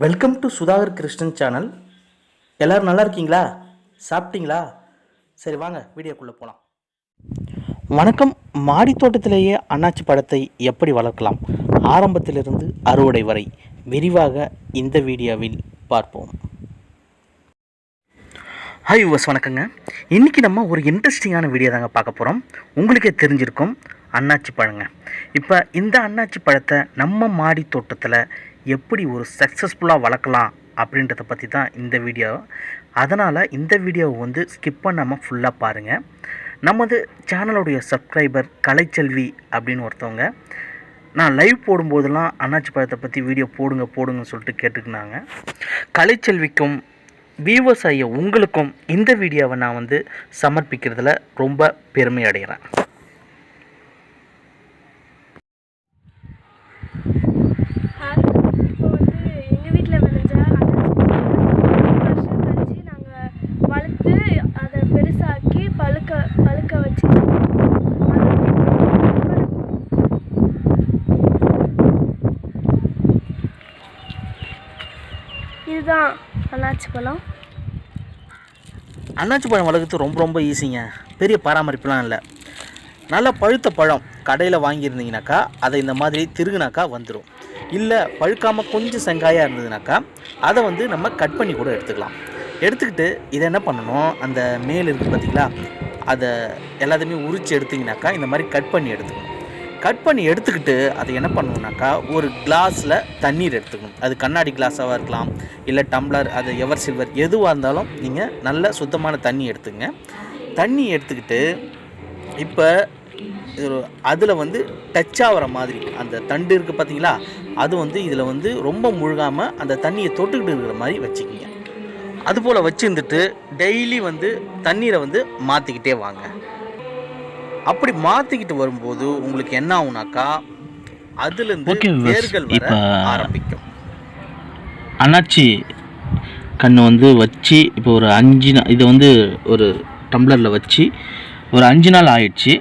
Welcome to Sudhakar Krishnan channel. எல்லோரும் நல்லா இருக்கீங்களா? சாப்பிட்டீங்களா? சரி வாங்க வீடியோக்குள்ளே போகலாம். வணக்கம். மாடி தோட்டத்திலேயே அன்னாச்சி பழத்தை எப்படி வளர்க்கலாம், ஆரம்பத்திலிருந்து அறுவடை வரை விரிவாக இந்த வீடியோவில் பார்ப்போம். ஹாய் யூவர்ஸ், வணக்கங்க. இன்றைக்கி நம்ம ஒரு இன்ட்ரெஸ்டிங்கான வீடியோ தாங்க பார்க்க போகிறோம். உங்களுக்கே தெரிஞ்சிருக்கும், அன்னாச்சி பழங்க. இப்போ இந்த அன்னாச்சி பழத்தை நம்ம மாடி தோட்டத்தில் எப்படி ஒரு சக்ஸஸ்ஃபுல்லாக வளர்க்கலாம் அப்படின்றத பற்றி தான் இந்த வீடியோ. அதனால் இந்த வீடியோவை ஸ்கிப் பண்ணாமல் ஃபுல்லாக பாருங்கள். நமது சேனலுடைய சப்ஸ்கிரைபர் கலைச்செல்வி அப்படின்னு ஒருத்தவங்க, நான் லைவ் போடும்போதெல்லாம் அன்னாச்சி பழத்தை பற்றி வீடியோ போடுங்கன்னு சொல்லிட்டு கேட்டுக்கினாங்க. கலைச்செல்விக்கும் வியூவர்ஸ் ஐயா உங்களுக்கும் இந்த வீடியோவை நான் சமர்ப்பிக்கிறதுல ரொம்ப பெருமை அடைகிறேன். இதுதான் அன்னாச்சி பழம். அன்னாச்சி பழம் வளர்க்குறது ரொம்ப ஈஸிங்க. பெரிய பராமரிப்புலாம் இல்லை. நல்லா பழுத்த பழம் கடையில் வாங்கியிருந்தீங்கனாக்கா அதை இந்த மாதிரி திருகுனாக்கா வந்துடும். இல்லை பழுக்காமல் கொஞ்சம் செங்காயாக இருந்ததுனாக்கா அதை நம்ம கட் பண்ணி கூட எடுத்துக்கலாம். எடுத்துக்கிட்டு இதை என்ன பண்ணணும், அந்த மேல் இருக்குது பார்த்திங்களா, அதை எல்லாத்தையுமே உரித்து எடுத்திங்கனாக்கா இந்த மாதிரி கட் பண்ணி எடுத்துக்கணும். கட் பண்ணி எடுத்துக்கிட்டு அதை என்ன பண்ணணுன்னாக்கா ஒரு கிளாஸில் தண்ணீர் எடுத்துக்கணும். அது கண்ணாடி கிளாஸாக இருக்கலாம், இல்லை டம்ளர், அது எவர் சில்வர் எதுவாக இருந்தாலும் நீங்கள் நல்ல சுத்தமான தண்ணி எடுத்துங்க. தண்ணி எடுத்துக்கிட்டு இப்போ அதில் டச் ஆகிற மாதிரி அந்த தண்டு இருக்குது பார்த்தீங்களா, அது இதில் ரொம்ப முழுகாமல் அந்த தண்ணியை தொட்டுக்கிட்டு இருக்கிற மாதிரி வச்சுக்கிங்க. அதுபோல் வச்சுருந்துட்டு டெய்லி தண்ணீரை மாற்றிக்கிட்டே வாங்க. அப்படி மாற்றிக்கிட்டு வரும்போது உங்களுக்கு என்ன ஆகுனாக்கா அதுலேருந்து வேர்கள் வர ஆரம்பிக்கும். அன்னாச்சி கன்று வச்சு இப்போ ஒரு 5 நாள், இதை ஒரு டம்ளரில் வச்சு ஒரு 5 நாள் ஆயிடுச்சு.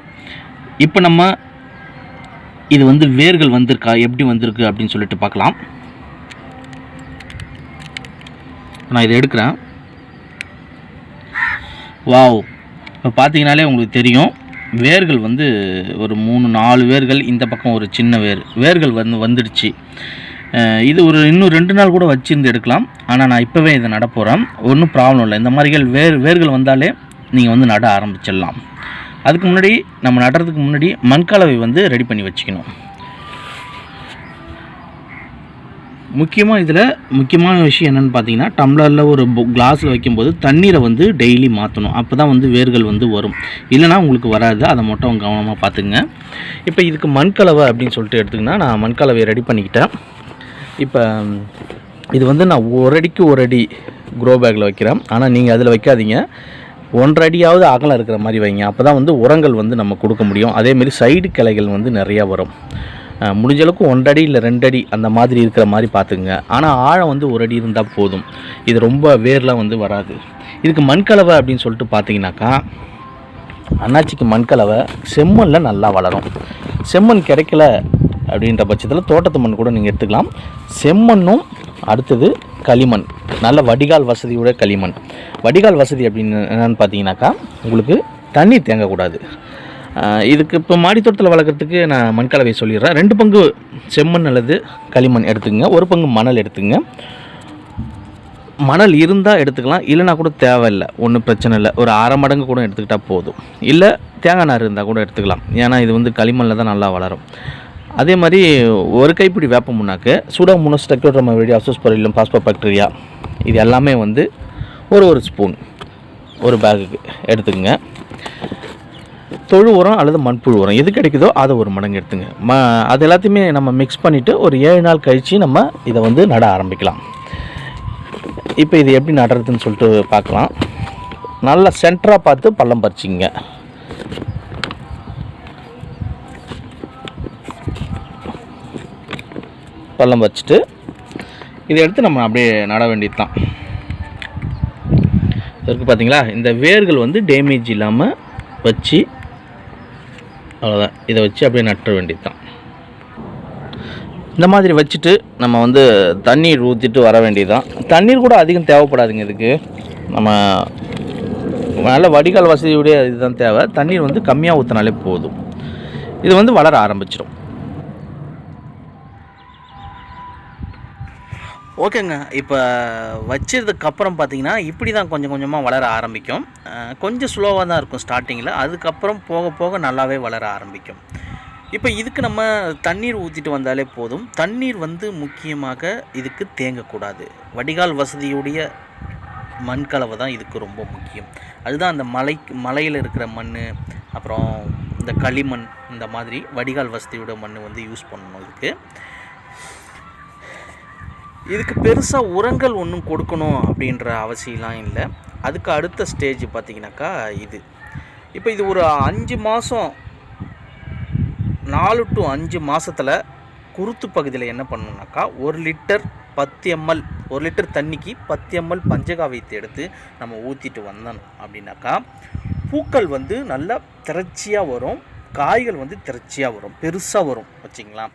இப்போ நம்ம இது வேர்கள் வந்திருக்கா, எப்படி வந்திருக்கு அப்படின்னு சொல்லிட்டு பார்க்கலாம். நான் இதை எடுக்கிறேன். வாவ், இப்போ பார்த்தீங்கனாலே உங்களுக்கு தெரியும், வேர்கள் ஒரு 3-4 வேர்கள், இந்த பக்கம் ஒரு சின்ன வேர்கள் வந்துடுச்சு. இது இன்னும் 2 நாள் கூட வச்சுருந்து எடுக்கலாம். ஆனால் நான் இப்போவே இதை நட போகிறேன். ஒன்றும் ப்ராப்ளம் இல்லை. இந்த மாதிரிகள் வேர்கள் வந்தாலே நீங்கள் நட ஆரம்பிச்சிடலாம். அதுக்கு முன்னாடி நம்ம நடுறதுக்கு முன்னாடி மண்கலவை ரெடி பண்ணி வச்சுக்கணும். இதில் முக்கியமான விஷயம் என்னென்னு பார்த்தீங்கன்னா, டம்ளரில் ஒரு கிளாஸில் வைக்கும்போது தண்ணீரை டெய்லி மாற்றணும். அப்போ தான் வேர்கள் வரும். இல்லைனா உங்களுக்கு வராது. அதை மட்டும் கவனமாக பார்த்துங்க. இப்போ இதுக்கு மண்கலவை அப்படின்னு சொல்லிட்டு எடுத்துக்கினா, நான் மண்கலவையை ரெடி பண்ணிக்கிட்டேன். இப்போ இது நான் 1 அடிக்கு 1 அடி க்ரோ பேக்கில் வைக்கிறேன். ஆனால் நீங்கள் அதில் வைக்காதீங்க, 1.5 அடியாவது அகலம் இருக்கிற மாதிரி வைங்க. அப்போ தான் உரங்கள் நம்ம கொடுக்க முடியும். அதேமாரி சைடு கிளைகள் நிறையா வரும். முடிஞ்ச அளவுக்கு 1 அடி இல்லை 2 அடி அந்த மாதிரி இருக்கிற மாதிரி பார்த்துங்க. ஆனால் ஆழம் 1 அடி இருந்தால் போதும். இது ரொம்ப வேர்லாம் வராது. இதுக்கு மண்கலவை அப்படின்னு சொல்லிட்டு பார்த்தீங்கன்னாக்கா, அன்னாச்சிக்கு மண்கலவை செம்மண்ணில் நல்லா வளரும். செம்மண் கிடைக்கல அப்படின்ற பட்சத்தில் தோட்டத்து மண் கூட நீங்கள் எடுத்துக்கலாம். செம்மண்ணும் அடுத்தது களிமண், நல்ல வடிகால் வசதியோட களிமண். வடிகால் வசதி அப்படின்னு என்னென்னு பார்த்தீங்கன்னாக்கா, உங்களுக்கு தண்ணி தேங்கக்கூடாது. இதுக்கு இப்போ மாடித்தோட்டத்தில் வளர்க்குறதுக்கு நான் மண்கலவை சொல்லிடுறேன். 2 பங்கு செம்மண் அல்லது களிமண் எடுத்துக்கங்க, 1 பங்கு மணல் எடுத்துங்க. மணல் இருந்தால் எடுத்துக்கலாம், இல்லைனா கூட தேவையில்லை, ஒன்றும் பிரச்சனை இல்லை. ஒரு 1/2 மடங்கு கூட எடுத்துக்கிட்டால் போதும். இல்லை தேங்காய் நார் இருந்தால் கூட எடுத்துக்கலாம். ஏன்னா இது களிமண்ணில் தான் நல்லா வளரும். அதே மாதிரி 1 கைப்பிடி வேப்ப முன்னாக்கு, சூடாமோனாஸ் ட்ரைக்கோடர்மா அசோஸ்போரில்லம் பாஸ்போபாக்டீரியா, இது எல்லாமே ஒரு ஸ்பூன் ஒரு பேக்குக்கு எடுத்துக்கங்க. தொழு உரம் அல்லது மண்புழு உரம் எது கிடைக்குதோ அதை 1 மடங்கு எடுத்துங்க. அது எல்லாத்தையுமே நம்ம மிக்ஸ் பண்ணிவிட்டு ஒரு 7 நாள் கழித்து நம்ம இதை நட ஆரம்பிக்கலாம். இப்போ இது எப்படி நடுறதுன்னு சொல்லிட்டு பார்க்கலாம். நல்லா சென்டராக பார்த்து பள்ளம் பறிச்சிங்க. பள்ளம் பறிச்சிட்டு இதை எடுத்து நம்ம அப்படியே நட வேண்டியது தான். இருக்குது பார்த்தீங்களா, இந்த வேர்கள் டேமேஜ் இல்லாமல் வச்சு, அவ்வளோதான். இதை வச்சு அப்படியே நட்ட வேண்டியது தான். இந்த மாதிரி வச்சுட்டு நம்ம வந்து தண்ணீர் ஊற்றிட்டு வர வேண்டியதுதான். தண்ணீர் கூட அதிகம் தேவைப்படாதுங்க இதுக்கு. நம்ம நல்ல வடிகால் வசதியுடைய இதுதான் தேவை. தண்ணீர் வந்து கம்மியாக ஊற்றினாலே போதும். இது வந்து வளர ஆரம்பிச்சிடும். ஓகேங்க. இப்போ வச்சதுக்கப்புறம் பார்த்தீங்கன்னா இப்படி தான் கொஞ்சம் கொஞ்சமாக வளர ஆரம்பிக்கும். கொஞ்சம் ஸ்லோவாக தான் இருக்கும் ஸ்டார்டிங்கில். அதுக்கப்புறம் போக போக நல்லாவே வளர ஆரம்பிக்கும். இப்போ இதுக்கு நம்ம தண்ணீர் ஊற்றிட்டு வந்தாலே போதும். தண்ணீர் வந்து முக்கியமாக இதுக்கு தேங்கக்கூடாது. வடிகால் வசதியுடைய மண்கலவை தான் இதுக்கு ரொம்ப முக்கியம். அதுதான் அந்த மலையில் இருக்கிற மண், அப்புறம் இந்த களிமண், இந்த மாதிரி வடிகால் வசதியோட மண் வந்து யூஸ் பண்ணணும். இதுக்கு பெருசாக உரங்கள் ஒன்றும் கொடுக்கணும் அப்படின்ற அவசியம்லாம் இல்லை. அதுக்கு அடுத்த ஸ்டேஜ் பார்த்திங்கனாக்கா இப்போ இது ஒரு 5 மாதம், 4 to 5 மாதத்தில் குருத்து பகுதியில் என்ன பண்ணணுன்னாக்கா 1 லிட்டர் 10 ml 1 லிட்டர் தண்ணிக்கு 10 ml பஞ்சகாவியத்தை எடுத்து நம்ம ஊற்றிட்டு வந்தோம் அப்படின்னாக்கா பூக்கள் வந்து நல்லா திரட்சியாக வரும், காய்கள் வந்து திரட்சியாக வரும், பெருசாக வரும் வச்சிங்களா.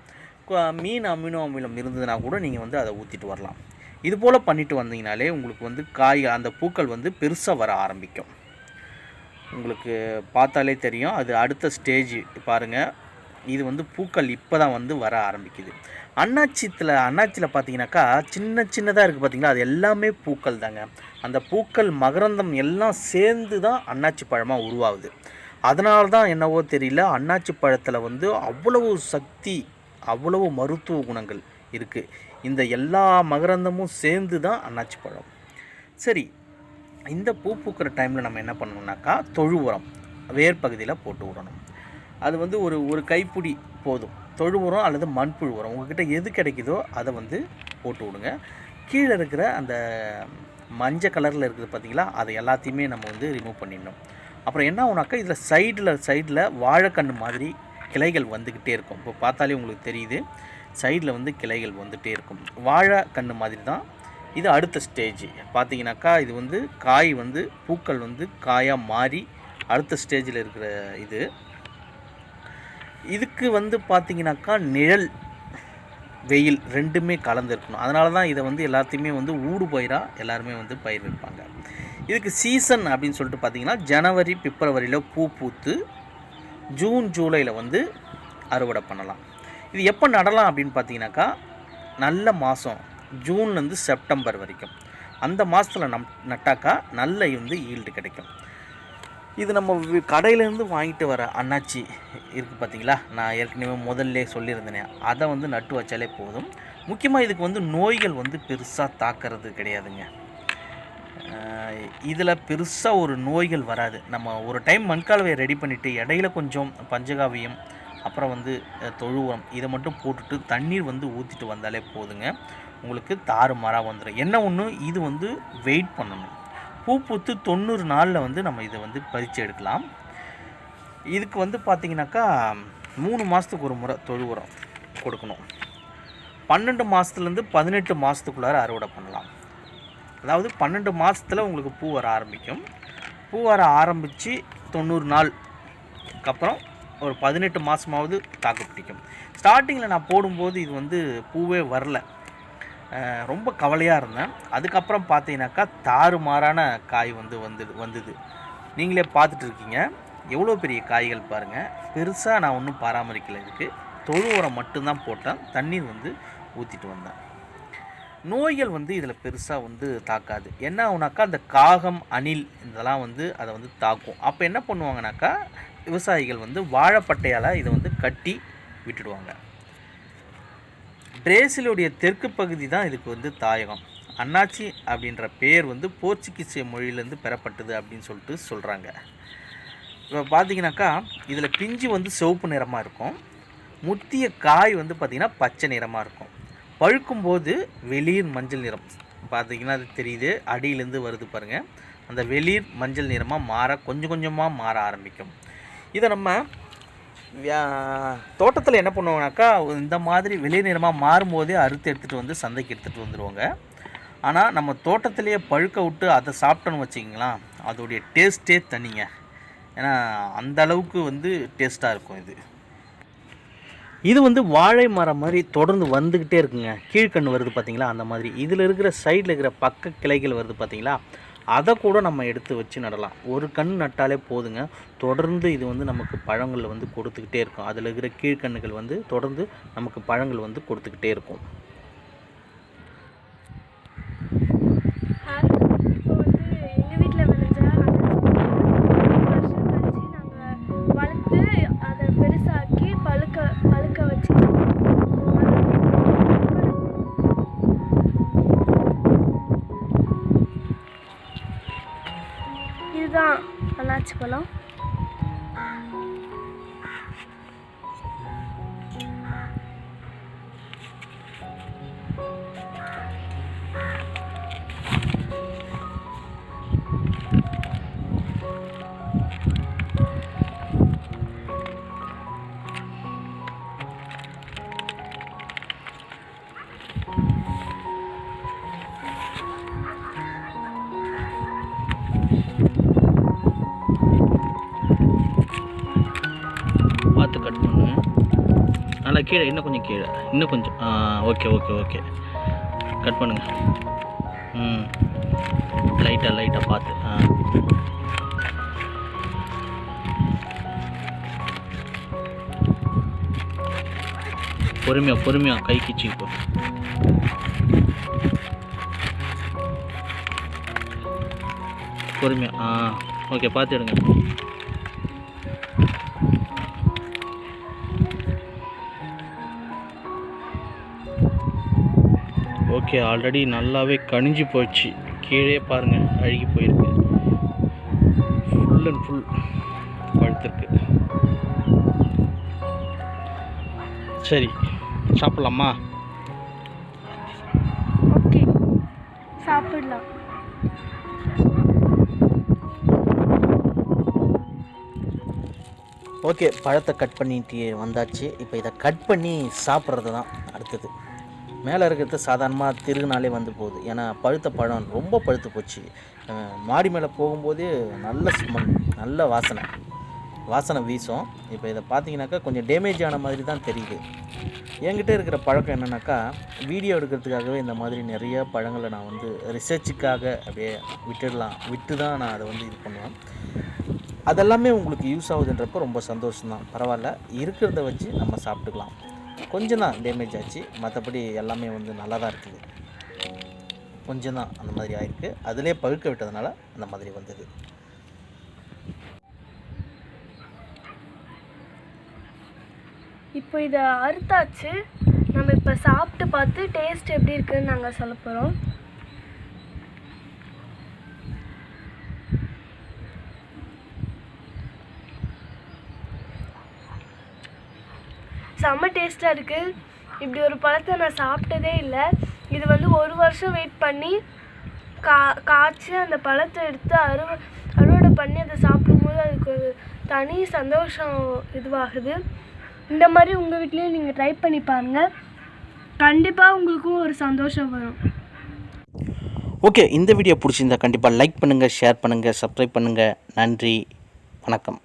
மீன் அமினோ அமிலம் இருந்ததுன்னா கூட நீங்கள் வந்து அதை ஊற்றிட்டு வரலாம். இது போல் பண்ணிட்டு வந்தீங்கனாலே உங்களுக்கு வந்து அந்த பூக்கள் வந்து பெருசாக வர ஆரம்பிக்கும். உங்களுக்கு பார்த்தாலே தெரியும். அது அடுத்த ஸ்டேஜ் பாருங்கள். இது வந்து பூக்கள் இப்போ தான் வந்து வர ஆரம்பிக்குது. அன்னாச்சியில் பார்த்தீங்கன்னாக்கா சின்னதாக இருக்குது பார்த்தீங்களா, அது எல்லாமே பூக்கள் தாங்க. அந்த பூக்கள் மகரந்தம் எல்லாம் சேர்ந்து தான் அன்னாச்சி பழமாக உருவாகுது. அதனால தான் என்னவோ தெரியல, அன்னாச்சி பழத்தில் வந்து அவ்வளவு சக்தி, அவ்வளவு மருத்துவ குணங்கள் இருக்குது. இந்த எல்லா மகரந்தமும் சேர்ந்து தான் அன்னாச்சி பழம். சரி, இந்த பூ பூக்கிற டைமில் நம்ம என்ன பண்ணணும்னாக்கா தொழு உரம் வேர் பகுதியில் போட்டு விடணும். அது வந்து ஒரு கைப்பிடி போதும். தொழு உரம் அல்லது மண்புழு உரம் உங்கள்கிட்ட எது கிடைக்குதோ அதை வந்து போட்டு விடுங்க. கீழே இருக்கிற அந்த மஞ்சள் கலரில் இருக்குது பார்த்திங்களா, அதை எல்லாத்தையுமே நம்ம வந்து ரிமூவ் பண்ணிடணும். அப்புறம் என்ன ஆகுனாக்கா இதில் சைடில் வாழைக்கன்று மாதிரி கிளைகள் வந்துக்கிட்டே இருக்கும். இப்போ பார்த்தாலே உங்களுக்கு தெரியுது, சைடில் வந்து கிளைகள் வந்துகிட்டே இருக்கும். வாழை கன்று மாதிரி தான் இது. அடுத்த ஸ்டேஜ் பார்த்தீங்கன்னாக்கா இது வந்து காய் வந்து பூக்கள் வந்து காயாக மாறி அடுத்த ஸ்டேஜில் இருக்கிற இதுக்கு வந்து பார்த்திங்கனாக்கா நிழல் வெயில் ரெண்டுமே கலந்துருக்கணும். அதனால தான் இதை வந்து எல்லாத்தையுமே வந்து ஊடு பயிராக எல்லாருமே வந்து பயிர் வைப்பாங்க. இதுக்கு சீசன் அப்படின்னு சொல்லிட்டு பார்த்திங்கன்னா ஜனவரி பிப்ரவரியில் பூ பூத்து ஜூன் ஜூலையில் வந்து அறுவடை பண்ணலாம். இது எப்போ நடலாம் அப்படின்னு பார்த்தீங்கன்னாக்கா நல்ல மாதம் ஜூன்லேருந்து செப்டம்பர் வரைக்கும் அந்த மாதத்தில் நட்டாக்கா நல்ல வந்து ஈல்டு கிடைக்கும். இது நம்ம கடையிலேருந்து வாங்கிட்டு வர அன்னாச்சி இருக்குது பார்த்தீங்களா, நான் ஏற்கனவே முதல்ல சொல்லியிருந்தேனே, அதை வந்து நட்டு வச்சாலே போதும். முக்கியமாக இதுக்கு வந்து நோய்கள் வந்து பெருசாக தாக்கிறது கிடையாதுங்க. இதில் பெருசாக ஒரு நோய்கள் வராது. நம்ம ஒரு டைம் மண்கால்வையை ரெடி பண்ணிவிட்டு இடையில கொஞ்சம் பஞ்சகாவியம் அப்புறம் வந்து தொழு உரம் இதை மட்டும் போட்டுட்டு தண்ணீர் வந்து ஊற்றிட்டு வந்தாலே போதுங்க, உங்களுக்கு தாறுமாறாக வந்துடும். என்ன ஒன்று, இது வந்து வெயிட் பண்ணணும். பூ பூத்து 90 நாளில் வந்து நம்ம இதை வந்து பறித்து எடுக்கலாம். இதுக்கு வந்து பார்த்திங்கனாக்கா 3 மாதத்துக்கு ஒரு முறை தொழு உரம் கொடுக்கணும். 12 மாதத்துலேருந்து 18 மாதத்துக்குள்ளார அறுவடை பண்ணலாம். அதாவது 12 மாதத்தில் உங்களுக்கு பூ வர ஆரம்பிக்கும். பூ வர ஆரம்பித்து 90 நாளுக்கு அப்புறம் ஒரு 18 மாதமாவது தாக்கு பிடிக்கும். ஸ்டார்டிங்கில் நான் போடும்போது இது வந்து பூவே வரல, ரொம்ப கவலையாக இருந்தேன். அதுக்கப்புறம் பார்த்தீங்கன்னாக்கா தாறுமாறான காய் வந்தது. நீங்களே பார்த்துட்டு இருக்கீங்க எவ்வளோ பெரிய காய்கள் பாருங்கள். பெருசாக நான் ஒன்றும் பராமரிக்கலை. இதுக்கு தொழு உரம் மட்டும்தான் போட்டேன், தண்ணீர் வந்து ஊற்றிட்டு வந்தேன். நோய்கள் வந்து இதில் பெருசாக வந்து தாக்காது. என்ன ஆகுனாக்கா அந்த காகம், அணில் இதெல்லாம் வந்து அதை வந்து தாக்கும். அப்போ என்ன பண்ணுவாங்கனாக்கா விவசாயிகள் வந்து வாழைப்பட்டையால் இதை வந்து கட்டி விட்டுடுவாங்க. பிரேசிலுடைய தெற்கு பகுதி தான் இதுக்கு வந்து தாயகம். அன்னாச்சி அப்படின்ற பேர் வந்து போர்ச்சுகீசிய மொழியிலேருந்து பெறப்பட்டது அப்படின்னு சொல்லிட்டு சொல்கிறாங்க. இப்போ பார்த்தீங்கன்னாக்கா இதில் பிஞ்சு வந்து சிவப்பு நிறமாக இருக்கும், முத்திய காய் வந்து பார்த்திங்கன்னா பச்சை நிறமாக இருக்கும். பழுக்கும்போது வெளிர் மஞ்சள் நிறம் பார்த்திங்கன்னா அது தெரியுது, அடியிலேருந்து வருது பாருங்கள். அந்த வெளிர் மஞ்சள் நிறமாக கொஞ்சம் கொஞ்சமாக மாற ஆரம்பிக்கும். இதை நம்ம தோட்டத்தில் என்ன பண்ணுவாங்கனாக்கா இந்த மாதிரி வெளிர் நிறமாக மாறும்போதே அறுத்து எடுத்துகிட்டு வந்து சந்தைக்கு எடுத்துகிட்டு வந்துடுவாங்க. ஆனால் நம்ம தோட்டத்திலேயே பழுக்க விட்டு அதை சாப்பிட்டோன்னு வச்சிங்களா, அதோடைய டேஸ்ட்டே தனிங்க. ஏன்னா அந்த அளவுக்கு வந்து டேஸ்ட்டாக இருக்கும் இது. இது வந்து வாழை மரம் மாதிரி தொடர்ந்து வந்துக்கிட்டே இருக்குங்க. கீழ்கன்று வருது பார்த்தீங்களா, அந்த மாதிரி. இதில் இருக்கிற சைடில் இருக்கிற பக்க கிளைகள் வருது பார்த்தீங்களா, அதை கூட நம்ம எடுத்து வச்சு நடலாம். ஒரு கன்று நட்டாலே போதுங்க. தொடர்ந்து இது வந்து நமக்கு பழங்கள் வந்து கொடுத்துக்கிட்டே இருக்கும். அதில் இருக்கிற கீழ்கன்றுகள் வந்து தொடர்ந்து நமக்கு பழங்கள் வந்து கொடுத்துக்கிட்டே இருக்கும். இப்போ வந்து எங்கள் வீட்டில் விளைஞ்ச வருஷம் கழிச்சு நாங்கள் வளர்த்து அதை பெருசாக்கி பழுக்க வச்சு இதுதான் அன்னாச்சி பழம். பார்த்து கட் பண்ணுங்க. நல்லா கீழே, இன்னும் கொஞ்சம் கீழே, இன்னும் கொஞ்சம். ஓகே ஓகே ஓகே, கட் பண்ணுங்க. லைட்டாக பார்த்து. பொறுமையாக கை கிச்சிப்போ. பொறுமையாக. ஓகே, பார்த்து எடுங்க. ஓகே, ஆல்ரெடி நல்லாவே கனிஞ்சு போச்சு. கீழே பாருங்கள், அழுகி போயிருக்கு. ஃபுல் அண்ட் ஃபுல் பழுத்திருக்கு. சரி, சாப்பிட்லாமா? ஓகே, சாப்பிடலாம். ஓகே, பழத்தை கட் பண்ணிட்டு வந்தாச்சு. இப்போ இதை கட் பண்ணி சாப்பிட்றது தான் அடுத்தது. மேலே இருக்கிறது சாதாரணமாக திருகுனாலே வந்து போகுது. ஏன்னா பழுத்த பழம் ரொம்ப பழுத்து போச்சு. மாடி மேலே போகும்போதே நல்ல ஸ்மெல், நல்ல வாசனை வீசும். இப்போ இதை பார்த்தீங்கன்னாக்கா கொஞ்சம் டேமேஜ் ஆன மாதிரி தான் தெரியுது. என்கிட்ட இருக்கிற பழக்கம் என்னென்னாக்கா, வீடியோ எடுக்கிறதுக்காகவே இந்த மாதிரி நிறைய பழங்களை நான் வந்து ரிசர்ச்சுக்காக அப்படியே விட்டு தான் நான் அதை வந்து இது பண்ணுவேன். அதெல்லாமே உங்களுக்கு யூஸ் ஆகுதுன்றப்போ ரொம்ப சந்தோஷம்தான். பரவாயில்ல, இருக்கிறத வச்சு நம்ம சாப்பிட்டுக்கலாம். கொஞ்சம் தான் டேமேஜ் ஆச்சு, மற்றபடி எல்லாமே வந்து நல்லா தான் இருக்குது. கொஞ்சம் தான் அந்த மாதிரி ஆயிருக்கு. அதிலே பழுக்க விட்டதுனால அந்த மாதிரி வந்தது. இப்போ இதை அறுத்தாச்சு. நம்ம இப்போ சாப்பிட்டு பார்த்து டேஸ்ட் எப்படி இருக்குன்னு நாங்கள் சொல்ல போகிறோம். செம்ம டேஸ்ட்டாக இருக்குது. இப்படி ஒரு பழத்தை நான் சாப்பிட்டதே இல்லை. இது வந்து ஒரு வருஷம் வெயிட் பண்ணி காய்ச்சி அந்த பழத்தை எடுத்து அறுவடை பண்ணி அதை சாப்பிடும்போது அதுக்கு ஒரு தனி சந்தோஷம் இதுவாகுது. இந்த மாதிரி உங்கள் வீட்லேயும் நீங்கள் ட்ரை பண்ணி பாருங்கள். கண்டிப்பாக உங்களுக்கும் ஒரு சந்தோஷம் வரும். ஓகே, இந்த வீடியோ பிடிச்சிருந்தா கண்டிப்பாக லைக் பண்ணுங்கள், ஷேர் பண்ணுங்கள், சப்ஸ்கிரைப் பண்ணுங்கள். நன்றி, வணக்கம்.